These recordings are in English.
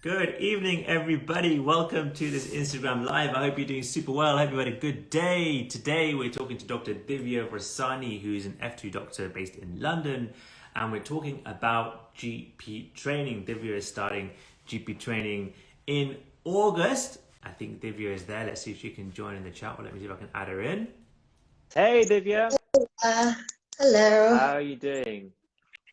Good evening, everybody. Welcome to this Instagram Live. I hope you're doing super well. I hope you had a good day. Today, we're talking to Dr. Divya Varsani, who is an F2 doctor based in London, and we're talking about GP training. Divya is starting GP training in August. I think Divya is there. Let's see if she can join in the chat. Or let me see if I can add her in. Hey, Divya. Uh, Hello. How are you doing?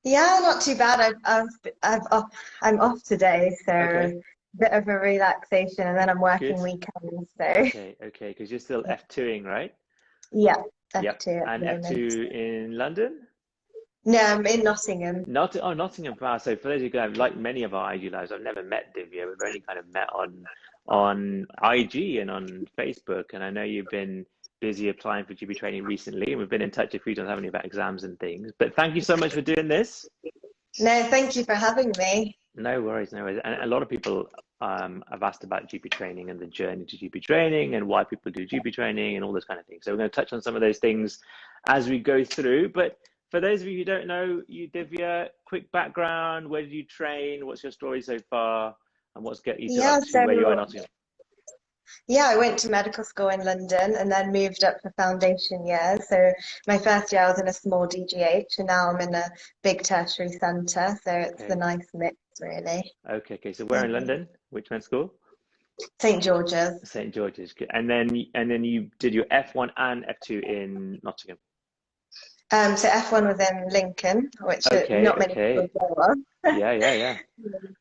Yeah, not too bad. I'm off today, so Okay, a bit of a relaxation, and then I'm working good. weekends. So Okay, because you're still F2ing, right? yeah, Yep. F2 at And the moment. F2 in London? No, I'm in Nottingham. Nottingham. Wow. So for those of you guys, like many of our IG lives, I've never met Divya. We've only kind of met on IG and on Facebook. And I know you've been busy applying for GP training recently, and we've been in touch a few times having about exams and things. But thank you so much for doing this. No, thank you for having me. No worries, no worries. And a lot of people have asked about GP training and the journey to GP training and why people do GP training and all those kind of things. So we're going to touch on some of those things as we go through. But for those of you who don't know you, Divya, quick background, where did you train? What's your story so far? And what's get you to Yeah, up to where you are so in Nottingham? yeah, I went to medical school in London and then moved up for foundation year. So my first year I was in a small DGH, and now I'm in a big tertiary centre. So it's a Okay. nice mix, really. Okay. So where in London? Which med school? St George's. St. George's. And then you did your F1 and F2 in Nottingham. So F1 was in Lincoln, which Okay, not many people okay. know of, Yeah.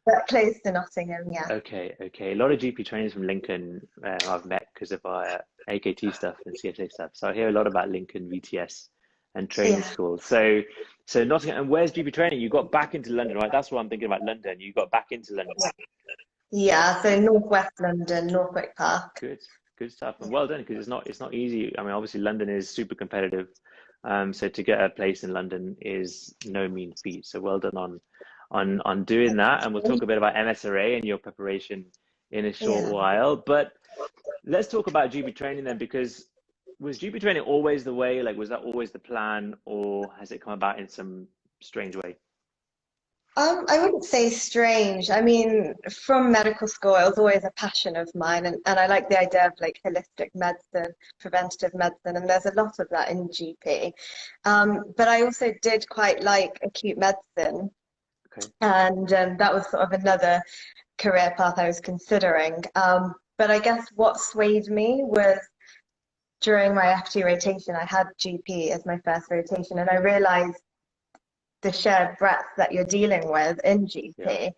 but close to Nottingham, yeah. Okay. A lot of GP trainers from Lincoln I've met because of our AKT stuff and CSA stuff. So I hear a lot about Lincoln VTS and training Yeah. schools. So Nottingham, and where's GP training? You got back into London, right? That's what I'm thinking about London. You got back into London. Yeah, so Northwest London, Northwick Park. Good stuff, and Yeah. well done because it's not easy. I mean, obviously London is super competitive, so to get a place in London is no mean feat. So well done on doing that, and we'll talk a bit about MSRA and your preparation in a short Yeah. while. But let's talk about GP training then, because was GP training always the way? Like, was that always the plan, or has it come about in some strange way? I wouldn't say strange. I mean, from medical school, it was always a passion of mine, and I like the idea of like holistic medicine, preventative medicine, and there's a lot of that in GP. But I also did quite like acute medicine, Okay. and that was sort of another career path I was considering. But I guess what swayed me was during my FT rotation, I had GP as my first rotation, and I realized the shared breadth that you're dealing with in Yeah. GP,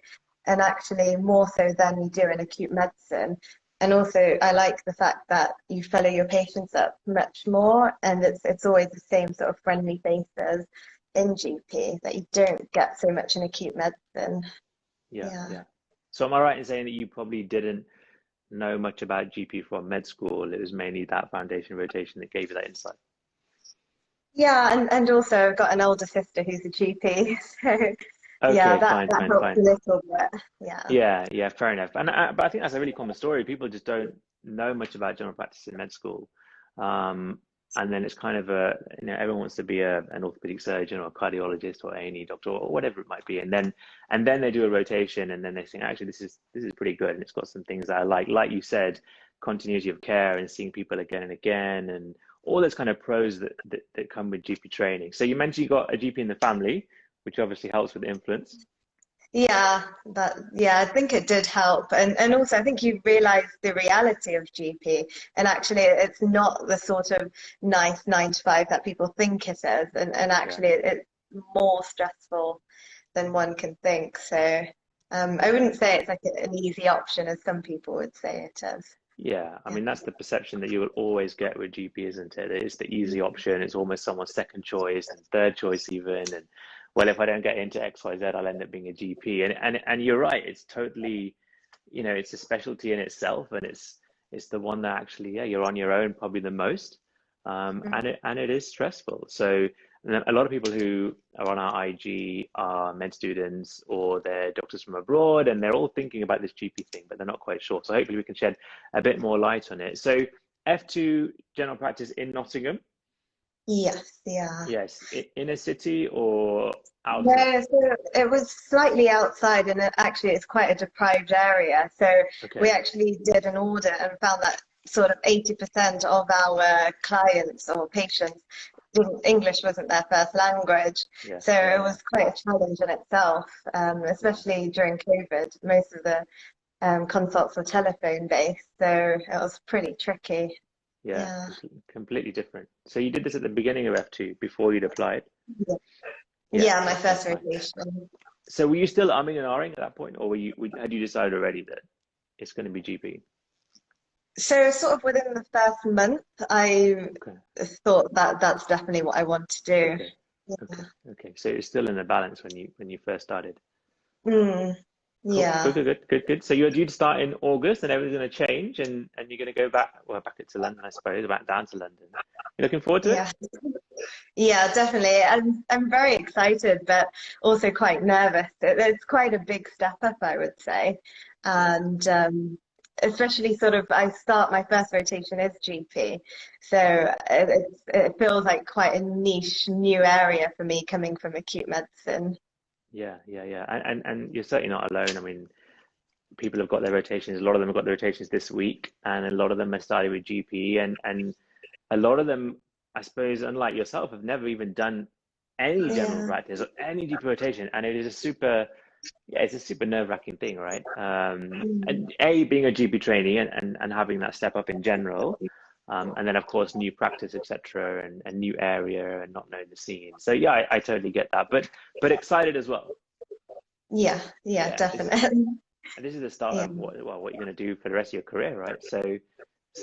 and actually more so than you do in acute medicine. And also, I like the fact that you follow your patients up much more, and it's always the same sort of friendly faces in GP that you don't get so much in acute medicine. Yeah. Yeah. So am I right in saying that you probably didn't know much about GP from med school? It was mainly that foundation rotation that gave you that insight. Yeah, and also I've got an older sister who's a GP, so yeah, Okay, that helps a fine. little bit. Yeah. Yeah, fair enough. But I think that's a really common story. People just don't know much about general practice in med school. Um, and then it's kind of everyone wants to be an orthopedic surgeon or a cardiologist or A&E doctor or whatever it might be. And then they do a rotation and then they think, actually, this is pretty good. And it's got some things that I like you said, continuity of care and seeing people again and again and all those kind of pros that come with GP training. So you mentioned you got a GP in the family, which obviously helps with the influence. Yeah, I think it did help. And also I think you realize the reality of GP, and actually it's not the sort of nice 9 to 5 that people think it is. And Yeah. actually it's more stressful than one can think. So I wouldn't say it's like an easy option as some people would say it is. Yeah, I Yeah. mean that's the perception that you will always get with GP, isn't it? It's the easy option. It's almost someone's second choice and third choice even. And well, if I don't get into X, Y, Z, I'll end up being a GP. And you're right. It's totally, it's a specialty in itself, and it's the one that actually, yeah, you're on your own probably the most. And it is stressful. So a lot of people who are on our IG are med students or they're doctors from abroad, and they're all thinking about this GP thing, but they're not quite sure. So hopefully we can shed a bit more light on it. So F2 general practice in Nottingham. Yes, yeah. Yes, in a city or out of? No, so it was slightly outside, and actually it's quite a deprived area. So we Okay. actually did an audit and found that sort of 80% of our clients or patients English wasn't their first language. Yeah, So yeah, it yeah. was quite a challenge in itself, Yeah. especially during COVID. Most of the consults were telephone based, so it was pretty tricky. Yeah, Yeah. completely different. So you did this at the beginning of F2 before you'd applied? Yeah, Yeah, yeah, my okay, first fine. rotation. So were you still umming and ahhing at that point, or had you decided already that it's going to be GP? So sort of within the first month, I Okay, thought that that's definitely what I want to do. okay, Yeah. okay, okay. So it's still in the balance when you first started. Mm, Cool, good, yeah. good, good, good, good. So you're due to start in August, and everything's going to change, and you're going to go back, well, back to London, I suppose, back down to London. You looking forward to it? Yeah. Yeah, definitely. I'm very excited, but also quite nervous. It's quite a big step up, I would say. Yeah, And especially sort of, I start my first rotation is GP. So it feels like quite a niche new area for me coming from acute medicine. yeah, yeah, yeah. And you're certainly not alone. I mean, people have got their rotations. A lot of them have got their rotations this week, and a lot of them are starting with GP, and a lot of them, I suppose, unlike yourself, have never even done any general Yeah. practice or any GP rotation, and it is a super, yeah, it's a super nerve-wracking thing, right? Mm. And A, being a GP trainee and having that step up in general, and then of course new practice, etc., and a new area and not knowing the scene. So yeah, I totally get that, but excited as well. Yeah, yeah, Yeah, definitely. and this is the start Yeah, of what you're going to do for the rest of your career, right? So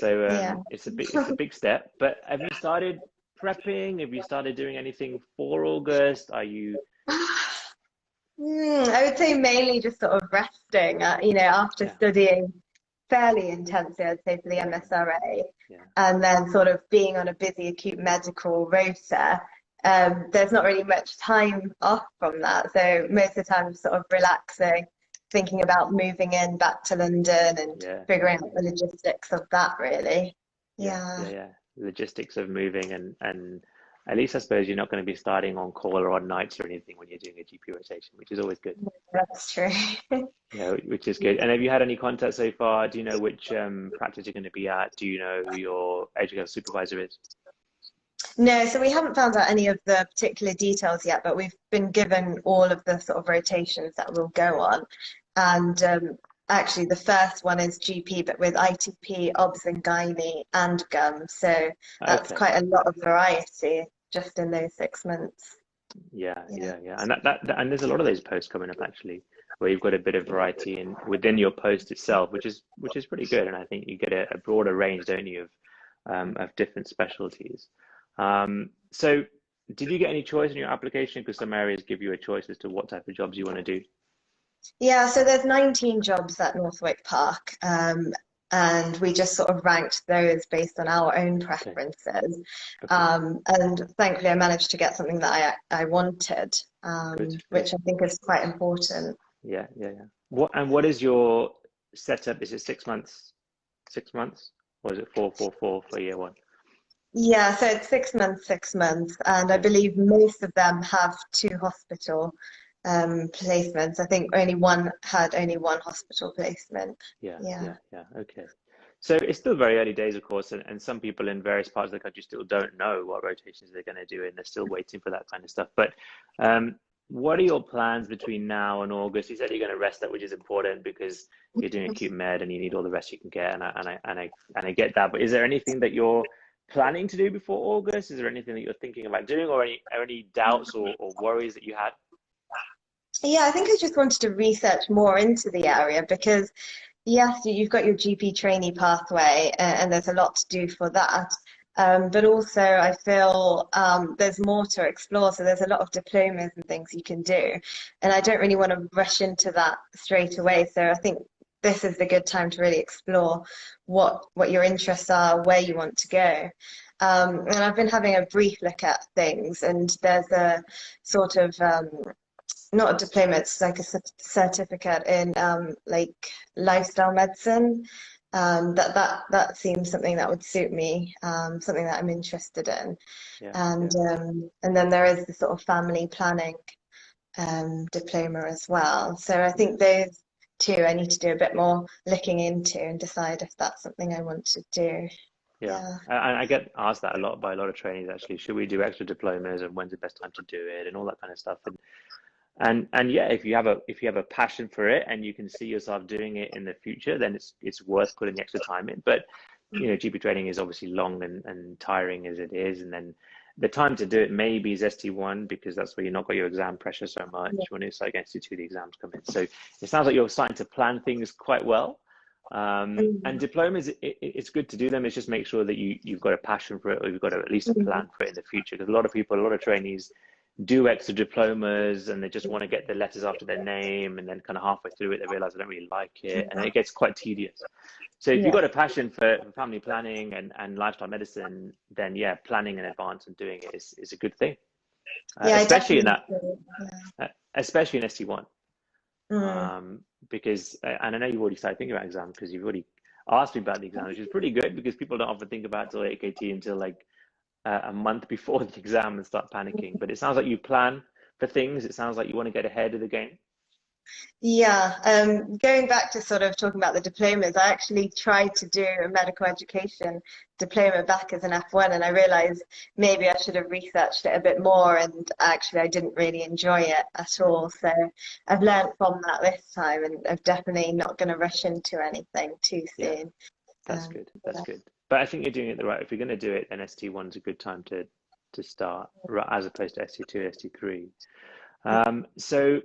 yeah. it's a big step. But have you started prepping? Have you started doing anything for August? Are you? I would say mainly just sort of resting, after Yeah, studying fairly intensely, I'd say for the yeah, MSRA, yeah, and then sort of being on a busy acute medical rota. There's not really much time off from that. So most of the time, I'm sort of relaxing, thinking about moving in back to London and yeah, figuring out yeah, the logistics of that, really. yeah, Yeah. yeah, yeah. Logistics of moving and at least I suppose you're not going to be starting on call or on nights or anything when you're doing a GP rotation, which is always good. That's true. Yeah, which is good. And have you had any contact so far? Do you know which practice you're going to be at? Do you know who your educational supervisor is? No, so we haven't found out any of the particular details yet, but we've been given all of the sort of rotations that we'll go on. And actually, the first one is GP, but with ITP, OBS and gynae and gum. So that's Okay. quite a lot of variety just in those 6 months. Yeah, Yeah. yeah, yeah. And and there's a lot of those posts coming up actually, where you've got a bit of variety in within your post itself, which is pretty good. And I think you get a broader range, don't you, of different specialties. So did you get any choice in your application? Because some areas give you a choice as to what type of jobs you want to do. Yeah, so there's 19 jobs at Northwick Park, and we just sort of ranked those based on our own Okay, preferences. okay, And thankfully, I managed to get something that I wanted, good, good. which I think is quite important. Yeah, yeah, yeah. What is your setup? Is it 6 months, 6 months, or is it 4 for year one? Yeah, so it's 6 months, 6 months, and I Okay. believe most of them have two hospital placements. I think only one hospital placement. Yeah, Yeah. yeah, yeah. Okay. So it's still very early days, of course, and some people in various parts of the country still don't know what rotations they're going to do, and they're still waiting for that kind of stuff. But what are your plans between now and August? You said you're going to rest up, which is important because you're doing acute med and you need all the rest you can get, and I get that. But is there anything that you're planning to do before August? Is there anything that you're thinking about doing, or any doubts or worries that you had? Yeah, I think I just wanted to research more into the area because, yes, you've got your GP trainee pathway, and there's a lot to do for that. But also, I feel there's more to explore. So there's a lot of diplomas and things you can do, and I don't really want to rush into that straight away. So I think this is a good time to really explore what your interests are, where you want to go. And I've been having a brief look at things, and there's a sort of not a diploma, it's like a certificate in like lifestyle medicine. That seems something that would suit me, something that I'm interested in. Yeah, And yeah. and then there is the sort of family planning diploma as well. So I think those two I need to do a bit more looking into and decide if that's something I want to do. Yeah, Yeah. I get asked that a lot by a lot of trainees actually. Should we do extra diplomas and when's the best time to do it and all that kind of stuff. And yeah, if you have a passion for it and you can see yourself doing it in the future, then it's worth putting the extra time in. But you know, GP training is obviously long and tiring as it is, and then the time to do it maybe is ST1 because that's where you're not got your exam pressure so much. Yeah. When it's like ST2, the exams come in. So it sounds like you're starting to plan things quite well. And Mm. diplomas, it's good to do them. It's just make sure that you've got a passion for it, or you've got at least a Mm. plan for it in the future. Because a lot of people, a lot of trainees do extra diplomas and they just want to get the letters after their name, and then kind of halfway through it they realize they don't really like it, and then it gets quite tedious. So if you've Yeah. got a passion for family planning and lifestyle medicine, then yeah, planning in advance and doing it is a good thing, Yeah, I especially in definitely that, do. especially in ST1. Yeah. Mm. Because and I know you've already started thinking about exams because you've already asked me about the exam, which is pretty good because people don't often think about till AKT until like a month before the exam and start panicking. But it sounds like you plan for things. It sounds like you want to get ahead of the game. Yeah, going back to sort of talking about the diplomas, I actually tried to do a medical education diploma back as an F1, and I realized maybe I should have researched it a bit more, and actually I didn't really enjoy it at all. So I've learned from that this time, and I'm definitely not going to rush into anything too Yeah, soon. that's Um, good. That's good. But I think you're doing it the right. If you're going to do it, then ST1 is a good time to start, as opposed to ST2, ST3. So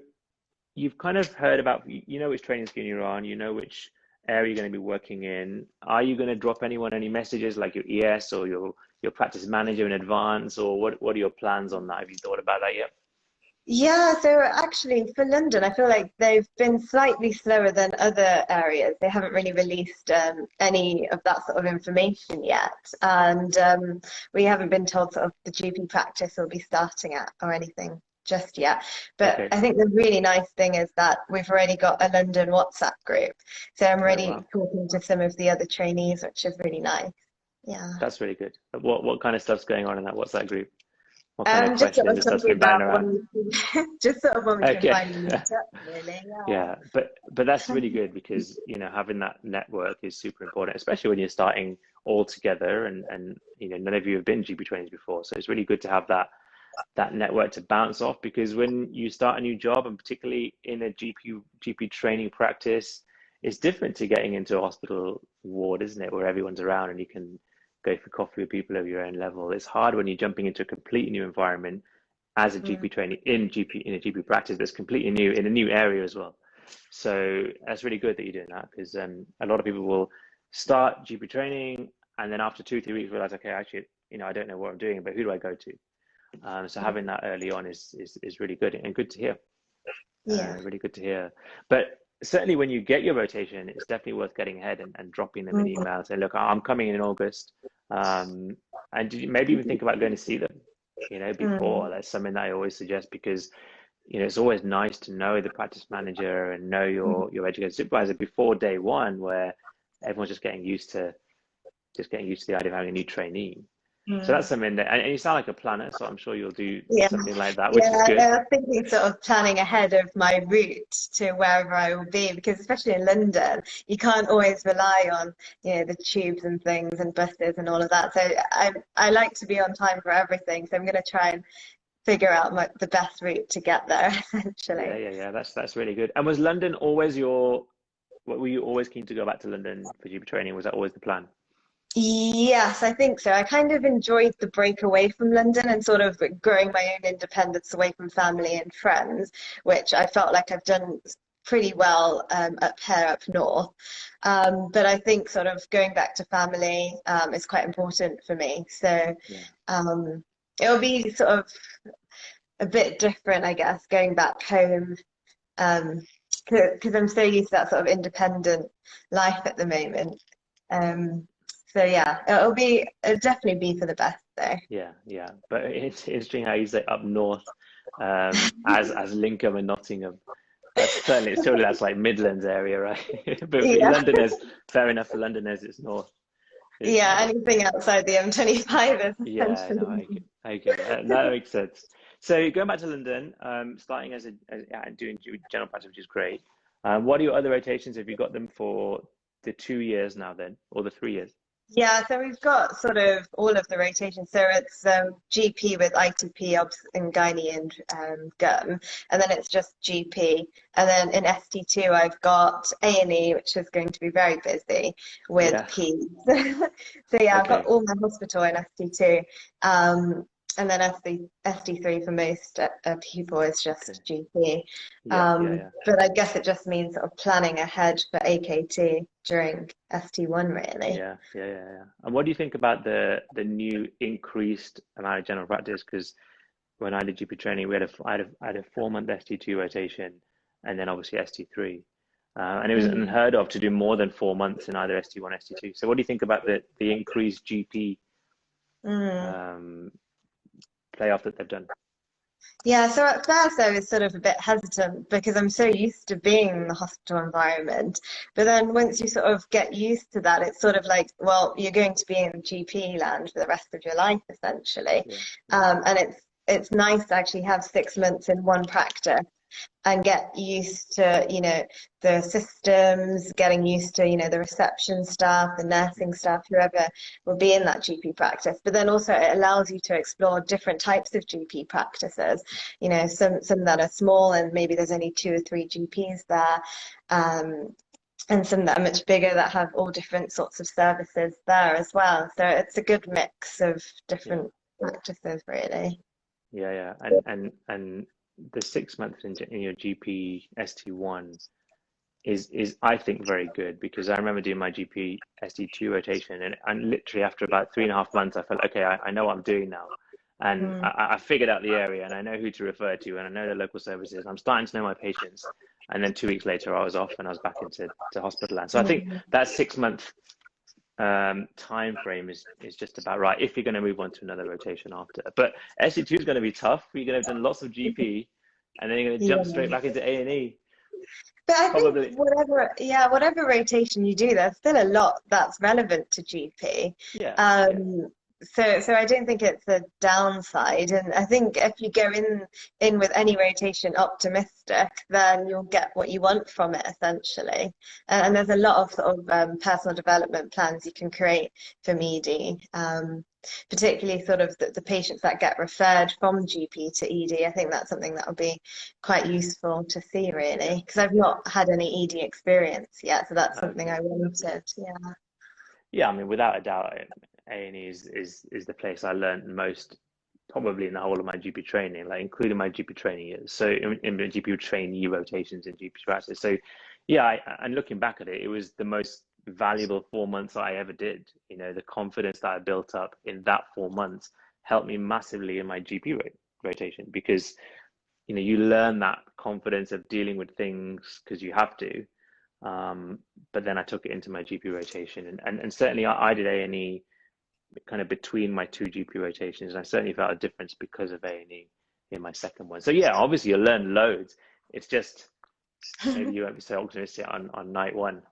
you've kind of heard about, you know which training scheme you're on, you know which area you're going to be working in. Are you going to drop anyone any messages like your ES or your practice manager in advance, or what are your plans on that? Have you thought about that yet? Yeah, so actually for London, I feel like they've been slightly slower than other areas. They haven't really released any of that sort of information yet. And we haven't been told sort of the GP practice will be starting at or anything just yet. But Okay. I think the really nice thing is that we've already got a London WhatsApp group. So I'm Oh, already wow. talking to some of the other trainees, which is really nice. Yeah. That's really good. What kind of stuff's going on in that WhatsApp group? What kind of Just sort questions of and stuff's talking been batting about around? when we can, just sort of when we can Okay. finally meet up, really. Yeah. Yeah, but that's really good because you know having that network is super important, especially when you're starting all together and you know none of you have been GP trainers before, so it's really good to have that network to bounce off because when you start a new job and particularly in a GP training practice, it's different to getting into a hospital ward, isn't it, where everyone's around and you can go for coffee with people of your own level. It's hard when you're jumping into a completely new environment as a Mm. GP trainee in a GP practice that's completely new in a new area as well. So that's really good that you're doing that because a lot of people will start GP training and then after 2 3 weeks realize, okay, actually, you know, I don't know what I'm doing, but who do I go to? So having that early on is really good and good to hear. Yeah. Really good to hear. But certainly when you get your rotation, it's definitely worth getting ahead and dropping them an Mm. email saying, look, I'm coming in August. And maybe even think about going to see them, you know, before. Mm. That's something that I always suggest because, you know, it's always nice to know the practice manager and know your educator supervisor before day one, where everyone's just getting used to the idea of having a new trainee. So that's Mm. something that, and you sound like a planner, so I'm sure you'll do Yeah. something like that, which is Yeah, good. I was thinking sort of planning ahead of my route to wherever I will be because especially in London, you can't always rely on, the tubes and things and buses and all of that. So I like to be on time for everything. So I'm going to try and figure out the best route to get there, Yeah, essentially. yeah, yeah. That's really good. And was London always what were you always keen to go back to London for GP training? Was that always the plan? Yes, I think so. I kind of enjoyed the break away from London and sort of growing my own independence away from family and friends, which I felt like I've done pretty well up here up north. But I think sort of going back to family is quite important for me. So Yeah. um, it'll be sort of a bit different, I guess, going back home um, because I'm so used to that sort of independent life at the moment. So yeah, it'll definitely be for the best though. Yeah, yeah. But it's interesting how you say up north, as Lincoln and Nottingham. that's certainly, surely that's like Midlands area, right? But for Yeah. Londoners, fair enough. For Londoners, it's north. It's Yeah, north. anything outside the M25 is Yeah, no, essentially. I get it. That makes sense. So going back to London, starting doing general practice, which is great. What are your other rotations? Have you got them for the 2 years now then, or the 3 years? Yeah, so we've got sort of all of the rotations. So it's GP with ITP, obs and gynae and gum, and then it's just GP. And then in ST2, I've got A&E, which is going to be very busy with Yeah. peds. So yeah, I've got Okay. all my hospital in ST2. And then ST3 for most people is Okay. just GP. Yeah. Yeah. Yeah. But I guess it just means sort of planning ahead for AKT during ST1, really. Yeah. Yeah. Yeah. Yeah. And what do you think about the new increased amount of general practice? Because when I did GP training, I had a 4 month ST2 rotation, and then obviously ST3. And it was Mm. unheard of to do more than 4 months in either ST1, ST2. So what do you think about the increased GP Mm. um, playoff that they've done? Yeah, so at first I was sort of a bit hesitant because I'm so used to being in the hospital environment. But then once you sort of get used to that, it's sort of like, well, you're going to be in GP land for the rest of your life, essentially. Yeah, yeah, And it's nice to actually have 6 months in one practice and get used to, the systems, getting used to, the reception staff, the nursing staff, whoever will be in that GP practice. But then also it allows you to explore different types of GP practices, some that are small and maybe there's only 2 or 3 GPs there. Um, and some that are much bigger that have all different sorts of services there as well. So it's a good mix of yeah, different practices, really. yeah, yeah. And the 6 months in your GP ST1 is I think very good, because I remember doing my GP ST2 rotation, and literally after about 3.5 months I felt, okay, I know what I'm doing now, and Mm. I figured out the area, and I know who to refer to, and I know the local services. I'm starting to know my patients, and then 2 weeks later I was off and I was back into hospital land. So I think Mm. that 6 month time frame is just about right if you're going to move on to another rotation after. But ST2 is going to be tough. You're going to have done lots of GP, and then you're going to jump straight Yeah. back into A&E. But I think Probably, whatever rotation you do, there's still a lot that's relevant to GP. yeah, yeah. Um, so I don't think it's a downside. And I think if you go in with any rotation optimistic, then you'll get what you want from it, essentially. And there's a lot of sort of personal development plans you can create for MED. Particularly sort of the patients that get referred from GP to ED. I think that's something that will be quite useful to see, really, because I've not had any ED experience yet, so that's something Okay. I wanted. Yeah. Yeah, I mean, without a doubt, A&E is the place I learned most, probably in the whole of my GP training, like including my GP training years. So in the GP trainee rotations in GP practice. So yeah, and looking back at it, it was the most valuable 4 months I ever did. The confidence that I built up in that 4 months helped me massively in my GP rotation, because you learn that confidence of dealing with things because you have to. But then I took it into my GP rotation, and certainly I did A&E kind of between my two GP rotations, and I certainly felt a difference because of A&E in my second one. So yeah, obviously you learn loads. It's just maybe you won't be so optimistic on night one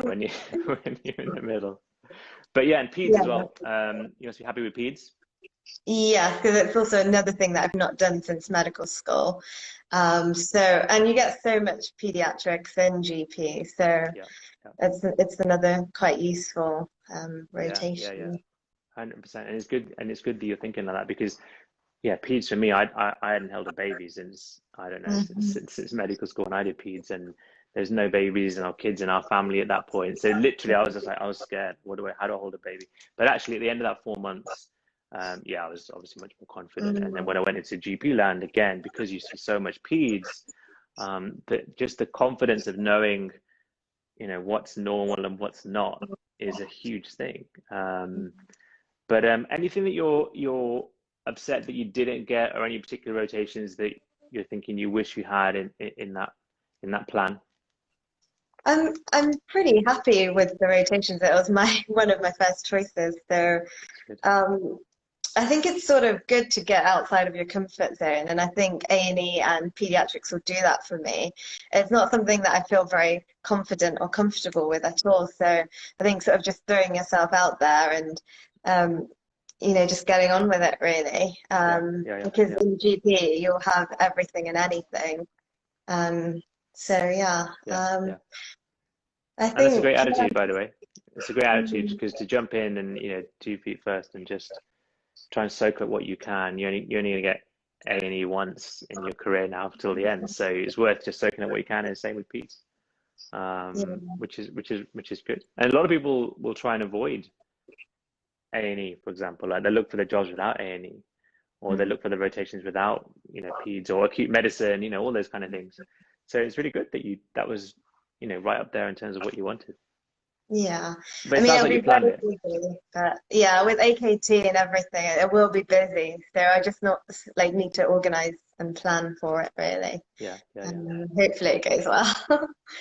when you when you're in the middle. But yeah, and peds as Yeah. well. You must be happy with peds. Yeah, because it's also another thing that I've not done since medical school. And you get so much pediatrics in GP, so Yeah, yeah, it's another quite useful yeah, yeah, yeah. rotation. 100%. And it's good that you're thinking like that, because yeah, peds for me, I hadn't held a baby since, I don't know, Mhm. since medical school, and I did peds, and there's no babies and our kids in our family at that point. So literally I was just like, I was scared. How do I hold a baby? But actually at the end of that 4 months, yeah, I was obviously much more confident. And then Mm. when I went into GP land again, because you see so much peds, that just the confidence of knowing, what's normal and what's not is a huge thing. But anything that you're upset that you didn't get, or any particular rotations that you're thinking you wish you had in that plan? I'm pretty happy with the rotations. It was my one of my first choices. So That's good. um, I think it's sort of good to get outside of your comfort zone, and I think A&E and pediatrics will do that for me. It's not something that I feel very confident or comfortable with at all. So I think sort of just throwing yourself out there and just getting on with it really. Because in GP you'll have everything and anything. So yeah. I And that's a think great attitude, by the way. It's a great attitude because to jump in and 2 feet first and just try and soak up what you can. You're only going to get A&E once in your career now till the end, so it's worth just soaking up what you can. And same with Peds, which is good. And a lot of people will try and avoid A&E, for example. Like they look for the jobs without A&E, or they look for the rotations without Peds or acute medicine, all those kind of things. So it's really good that that was right up there in terms of what you wanted. Yeah, But I it mean, sounds it'll like be you planned very it. busy, but yeah, with AKT and everything, it will be busy. So I just not like need to organize and plan for it really. Yeah. Hopefully it goes well.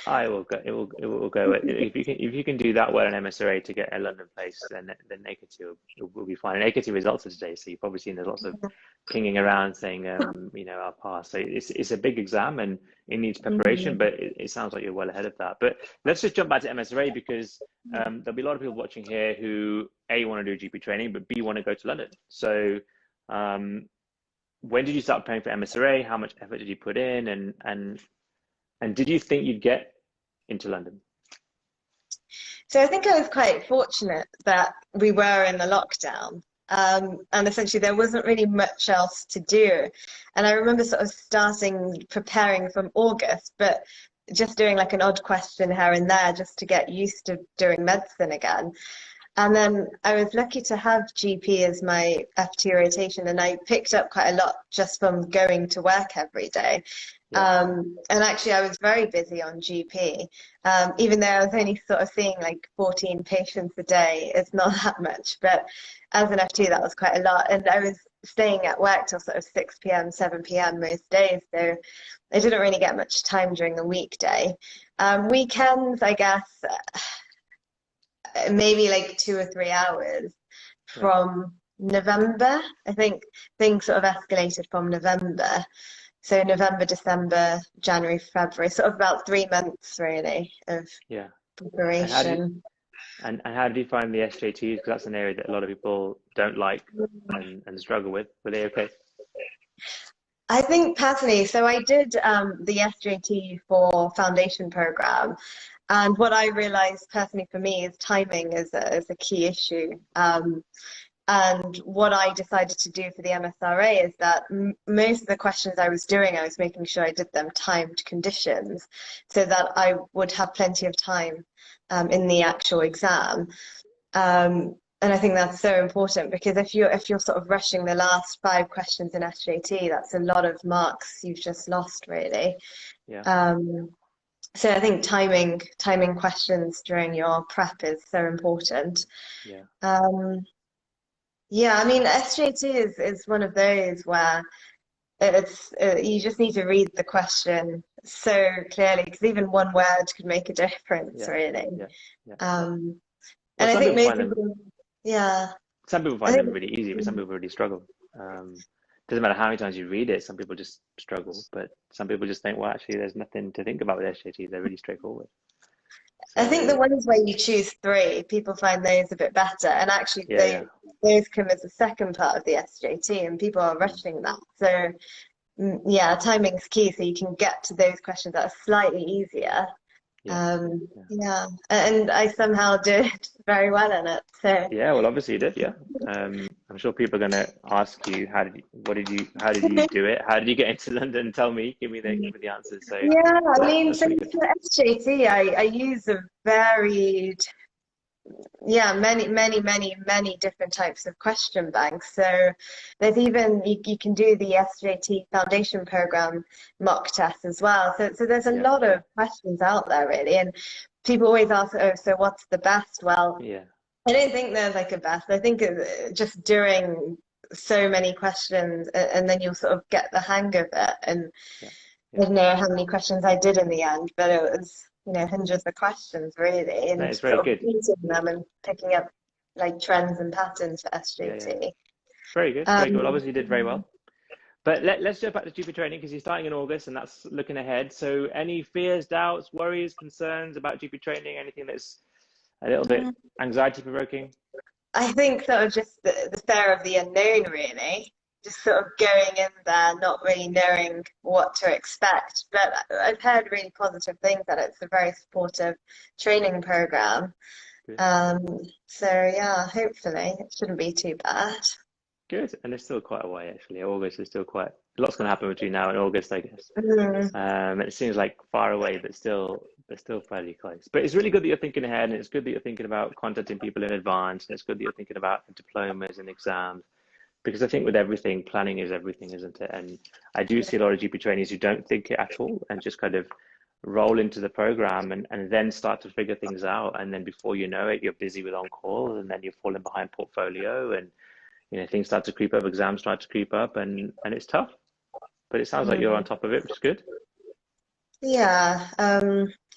I will go. It will go. If you can do that well in MSRA to get a London place, then AKT will be fine. And AKT results are today, so you've probably seen there's lots of pinging around saying I'll pass. So it's a big exam and it needs preparation, but it sounds like you're well ahead of that. But let's just jump back to MSRA because there'll be a lot of people watching here who A, want to do GP training, but B, want to go to London. So when did you start preparing for MSRA? How much effort did you put in? And did you think you'd get into London? So I think I was quite fortunate that we were in the lockdown. And essentially there wasn't really much else to do. And I remember sort of preparing from August, but just doing like an odd question here and there just to get used to doing medicine again. And then I was lucky to have GP as my FT rotation, and I picked up quite a lot just from going to work every day. And actually I was very busy on GP, even though I was only sort of seeing like 14 patients a day. It's not that much, but as an FT that was quite a lot. And I was staying at work till sort of 6 p.m, 7 p.m. most days, so I didn't really get much time during the weekday. Weekends, I guess, maybe like 2 or 3 hours from November. I think things sort of escalated from November. So November, December, January, February, sort of about 3 months really of preparation. And how did you find the SJTs? Because that's an area that a lot of people don't like and struggle with. Were they okay? I think personally, so I did the SJT for foundation program. And what I realized personally for me is timing is a key issue. And what I decided to do for the MSRA is that most of the questions I was doing, I was making sure I did them timed conditions so that I would have plenty of time in the actual exam. And I think that's so important because if you're sort of rushing the last 5 questions in SJT, that's a lot of marks you've just lost really. So I think timing questions during your prep is so important. I mean, SJT is one of those where you just need to read the question so clearly because even one word could make a difference, really. And I think most people, some people find them really easy, but some people really struggle. Doesn't matter how many times you read it, some people just struggle, but some people just think, well, actually, there's nothing to think about with SJT. They're really straightforward. I think the ones where you choose 3, people find those a bit better. And actually, those come as the second part of the SJT, and people are rushing that. So, timing's key, so you can get to those questions that are slightly easier. And I somehow did very well in it. So well, obviously you did. I'm sure people are going to ask you how did you do it? How did you get into London? Tell me, give me the answers. So I mean, so for SJT, I use a varied, many different types of question banks. So there's even you can do the SJT foundation program mock test as well. So there's a lot of questions out there really, and people always ask, oh, so what's the best? Well, I don't think there's like a best. I think just doing so many questions and then you'll sort of get the hang of it. And I don't know how many questions I did in the end, but it was hundreds of questions really, and it's very good. Reading them and picking up like trends and patterns for SJT. Very good, very good. Obviously, you did very well. But let's jump back to GP training because you're starting in August and that's looking ahead. So any fears, doubts, worries, concerns about GP training, anything that's a little bit anxiety provoking? I think sort of just the fear of the unknown, really. Just sort of going in there, not really knowing what to expect. But I've heard really positive things that it's a very supportive training program. Good. So yeah, hopefully it shouldn't be too bad. Good. And there's still quite a way actually. August is still quite lots going to happen between now and August, I guess. Mm. It seems like far away, but still fairly close. But it's really good that you're thinking ahead, and it's good that you're thinking about contacting people in advance, and it's good that you're thinking about diplomas and exams. Because I think with everything, planning is everything, isn't it? And I do see a lot of GP trainees who don't think it at all and just kind of roll into the program and then start to figure things out. And then before you know it, you're busy with on call, and then you're falling behind portfolio, and things start to creep up, exams start to creep up, and it's tough. But it sounds like you're on top of it, which is good. Yeah,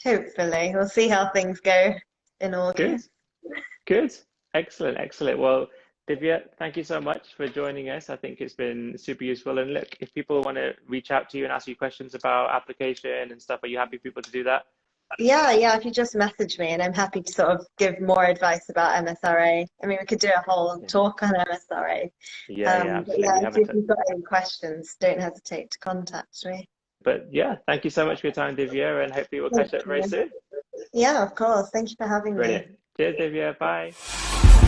hopefully. We'll see how things go in Good, August. good, excellent, excellent. Well, Divya, thank you so much for joining us. I think it's been super useful. And look, if people want to reach out to you and ask you questions about application and stuff, are you happy for people to do that? Yeah, if you just message me and I'm happy to sort of give more advice about MSRA. I mean, we could do a whole Yeah, talk on MSRA. yeah, But absolutely. yeah, We if haven't. you've got any questions, don't hesitate to contact me. But yeah, thank you so much for your time, Divya, and hopefully we'll Thank catch up very you. soon. Yeah, of course. Thank you for having me. Brilliant. Cheers, Divya. Bye.